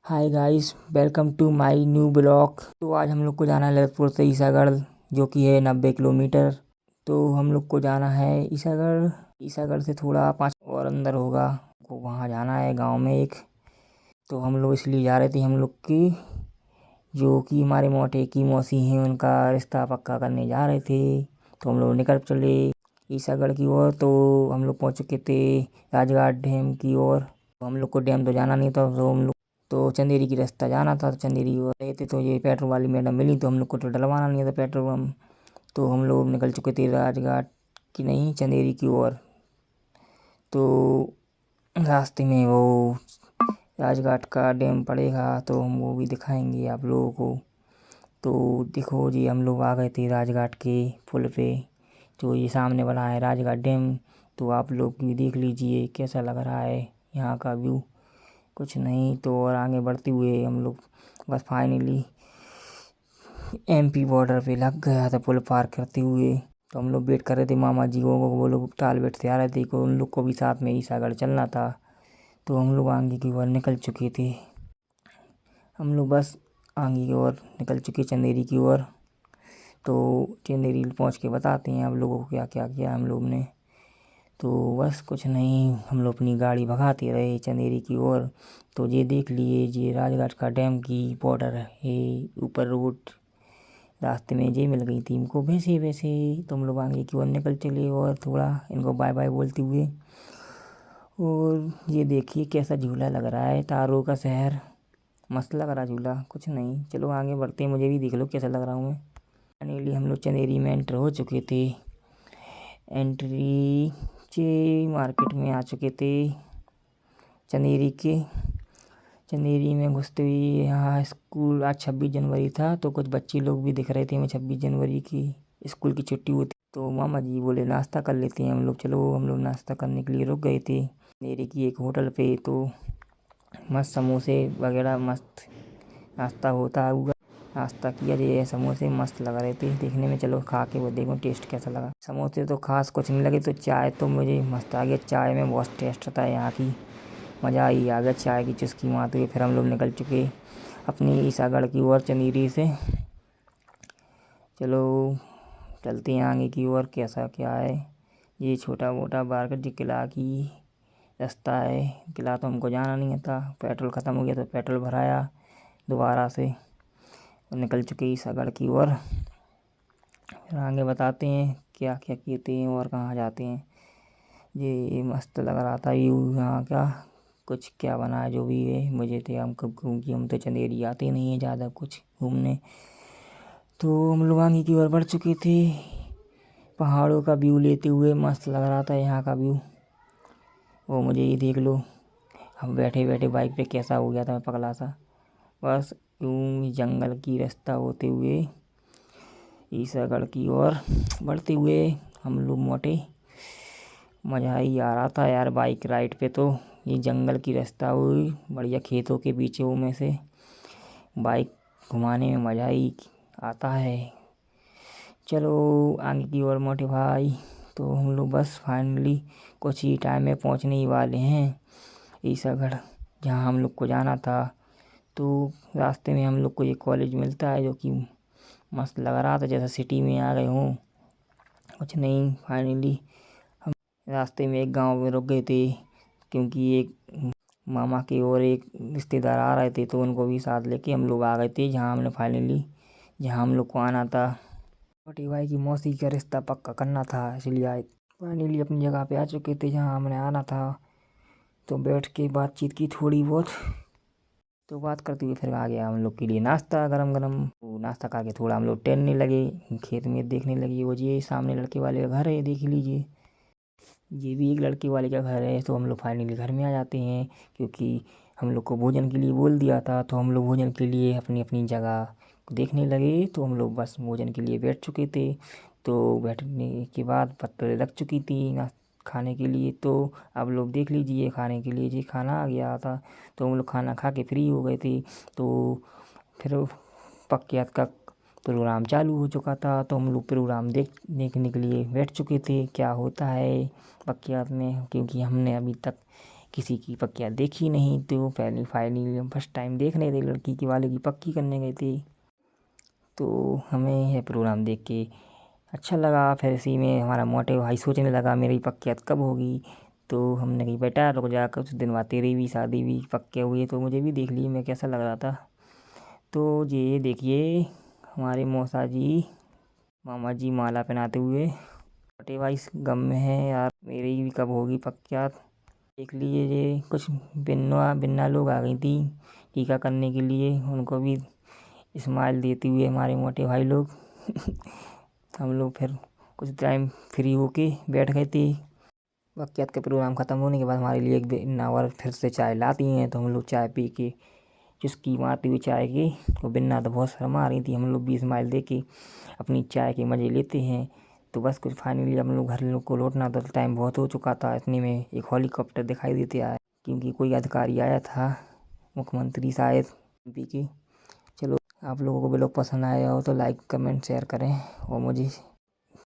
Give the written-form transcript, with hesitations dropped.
Hi guys, welcome to my new blog. तो आज हम लोग को जाना है ललितपुर से ईसागढ़, जो कि है 90 किलोमीटर। तो हम लोग को जाना है ईसागढ़। ईसागढ़ से थोड़ा 5 और अंदर होगा, को वहाँ जाना है गांव में एक। तो हम लोग इसलिए जा रहे थे, हम लोग की जो कि हमारे मोटे की मौसी हैं, उनका रिश्ता पक्का करने जा रहे थे। तो हम लोग निकल चले ईसागढ़ की ओर। तो हम लोग पहुँच चुके थे राजघाट डैम की ओर। तो हम लोग को डैम तो जाना नहीं था, तो हम लोग तो चंदेरी की रास्ता जाना था। तो चंदेरी ओर गए थे, तो ये पेट्रोल वाली मैडम मिली, तो हम लोग को तो डलवाना नहीं था पेट्रोल हम। तो हम लोग निकल चुके थे राजघाट की नहीं, चंदेरी की ओर। तो रास्ते में वो राजघाट का डैम पड़ेगा, तो हम वो भी दिखाएंगे आप लोगों को। तो देखो जी, हम लोग आ गए थे राजघाट के पुल पे। तो ये सामने बना है राजघाट डैम। तो आप लोग भी देख लीजिए कैसा लग रहा है यहाँ का व्यू। कुछ नहीं तो और आगे बढ़ते हुए हम लोग बस फाइनली एमपी बॉर्डर पे लग गया था पुल पार करते हुए। तो हम लोग वेट कर रहे थे मामा जी को, वो लोग टालबेट से आ रहे थे, को उन लोग को भी साथ में ईसागढ़ चलना था। तो हम लोग आगे की ओर निकल चुके थे। हम लोग बस आगे की ओर निकल चुके चंदेरी की ओर। तो चंदेरी पहुँच के बताते हैं आप लोगों को क्या क्या किया हम लोग ने। तो बस कुछ नहीं, हम लोग अपनी गाड़ी भगाते रहे चंदेरी की ओर। तो ये देख लिए, ये राजघाट का डैम की बॉर्डर है। ऊपर रोड रास्ते में ये मिल गई थी हमको। वैसे वैसे तो हम लोग आगे की ओर निकल चले और थोड़ा इनको बाय बाय बोलते हुए। और ये देखिए कैसा झूला लग रहा है, तारों का शहर। मस्त लग रहा झूला। कुछ नहीं, चलो आगे बढ़ते हैं, मुझे भी देख लो कैसा लग रहा हूँ मैं। फाइनली हम लोग चंदेरी में एंटर हो चुके थे। एंट्री चे मार्केट में आ चुके थे चंदेरी के। चंदेरी में घुसते हुए यहाँ स्कूल, आज 26 जनवरी था, तो कुछ बच्चे लोग भी दिख रहे थे हमें 26 जनवरी की स्कूल की छुट्टी होती। तो मामा जी बोले नाश्ता कर लेते हैं हम लोग। चलो हम लोग नाश्ता करने के लिए रुक गए थे चंदेरी की एक होटल पे। तो मस्त समोसे वगैरह मस्त नाश्ता होता हुआ नाश्ता किया। ये समोसे मस्त लग रहे थे देखने में। चलो खा के वो देखो टेस्ट कैसा लगा। समोसे तो खास कुछ नहीं लगे। तो चाय तो मुझे मस्त आ गया, चाय में बहुत टेस्ट था यहाँ की। मज़ा ही आ गया चाय की चुस्की मारते हुए। फिर हम लोग निकल चुके अपनी ईसागढ़ की ओर चंदेरी से। चलो चलते हैं आगे की ओर, कैसा क्या है। ये छोटा मोटा बारगढ़ किला की रास्ता है। किला तो हमको जाना नहीं था, पेट्रोल ख़त्म हो गया तो पेट्रोल भराया दोबारा से और निकल चुके ईसागढ़ की ओर। फिर आगे बताते हैं क्या क्या किए थे और कहाँ जाते हैं। ये मस्त लग रहा था व्यू यहाँ का। कुछ क्या बना है जो भी है, मुझे तो हम कब क्योंकि हम तो चंदेरी आते नहीं हैं ज़्यादा कुछ घूमने। तो हम लोग आगे की ओर बढ़ चुके थे पहाड़ों का व्यू लेते हुए। मस्त लग रहा था यहाँ का व्यू। वो मुझे ये देख लो, हम बैठे बैठे बाइक पे कैसा हो गया था मैं पगला सा। बस यूं जंगल की रास्ता होते हुए ईसागढ़ की ओर बढ़ते हुए हम लोग मोटे। मज़ा ही आ रहा था यार बाइक राइड पे। तो ये जंगल की रास्ता हुई बढ़िया, खेतों के बीचों में से बाइक घुमाने में मज़ा ही आता है। चलो आगे की ओर मोटे भाई। तो हम लोग बस फाइनली कुछ ही टाइम में पहुंचने ही वाले हैं ईसागढ़, जहां हम लोग को जाना था। तो रास्ते में हम लोग को ये कॉलेज मिलता है, जो कि मस्त लग रहा था, जैसा सिटी में आ गए हों। कुछ नहीं, फाइनली हम रास्ते में एक गांव में रुक गए थे, क्योंकि एक मामा के और एक रिश्तेदार आ रहे थे, तो उनको भी साथ लेके हम लोग आ गए थे जहाँ हम लोग को आना था। छोटी भाई की मौसी का रिश्ता पक्का करना था, इसलिए आए। फाइनली अपनी जगह पे आ चुके थे जहाँ हमने आना था। तो बैठ के बातचीत की थोड़ी बहुत। तो बात करते हुए फिर आ गया हम लोग के लिए नाश्ता गरम गरम। तो नाश्ता खा के थोड़ा हम लोग टहलने लगे, खेत में देखने लगे। वो ये सामने लड़के वाले का घर है, देख लीजिए। ये भी एक लड़के वाले का घर है। तो हम लोग फाइनली घर में आ जाते हैं, क्योंकि हम लोग को भोजन के लिए बोल दिया था। तो हम लोग भोजन के लिए अपनी अपनी जगह को देखने लगे। तो हम लोग बस भोजन के लिए बैठ चुके थे। तो बैठने के बाद पत्तरें लग चुकी थी ना खाने के लिए। तो आप लोग देख लीजिए खाने के लिए जी खाना आ गया था। तो हम लोग खाना खा के फ्री हो गए थे। तो फिर पक्यात का प्रोग्राम चालू हो चुका था। तो हम लोग प्रोग्राम देखने के लिए बैठ चुके थे क्या होता है पक्यात में, क्योंकि हमने अभी तक किसी की पक्कियाँ देखी नहीं, तो फाइनली हम फर्स्ट टाइम देखने थे, लड़की के वाले की पक्की करने गए थे। तो हमें यह प्रोग्राम देख के अच्छा लगा। फिर इसी में हमारा मोटे भाई सोचने लगा मेरी पक्कियात कब होगी। तो हमने कही बेटा रुक जा, कुछ दिन बाद तेरी भी शादी भी पक्के हुए तो मुझे भी देख ली मैं कैसा लग रहा था। तो ये देखिए हमारे मौसा जी मामा जी माला पहनाते हुए। मोटे भाई इस गम में है यार, मेरी भी कब होगी पक्कियात। देख लीजिए कुछ बिन्ना लोग आ गई थी टीका करने के लिए, उनको भी स्माइल देते हुए हमारे मोटे भाई लोग। हम लोग फिर कुछ टाइम फ्री होके बैठ गए थे। पक्कियात का प्रोग्राम ख़त्म होने के बाद हमारे लिए एक बिन्ना और फिर से चाय लाती हैं, तो हम लोग चाय पी के चुस्की मारती हुई चाय की। तो बिन्ना तो बहुत शर्मा रही थी, हम लोग भी स्माइल दे के अपनी चाय के मज़े लेते हैं। तो बस कुछ फाइनली हम लोग घर लोग को लौटना था, तो टाइम बहुत हो चुका था। इतने में एक हेलीकॉप्टर दिखाई देते आया, क्योंकि कोई अधिकारी आया था, मुख्यमंत्री शायद एमपी के। चलो आप लोगों को ब्लॉग पसंद आया हो तो लाइक कमेंट शेयर करें और मुझे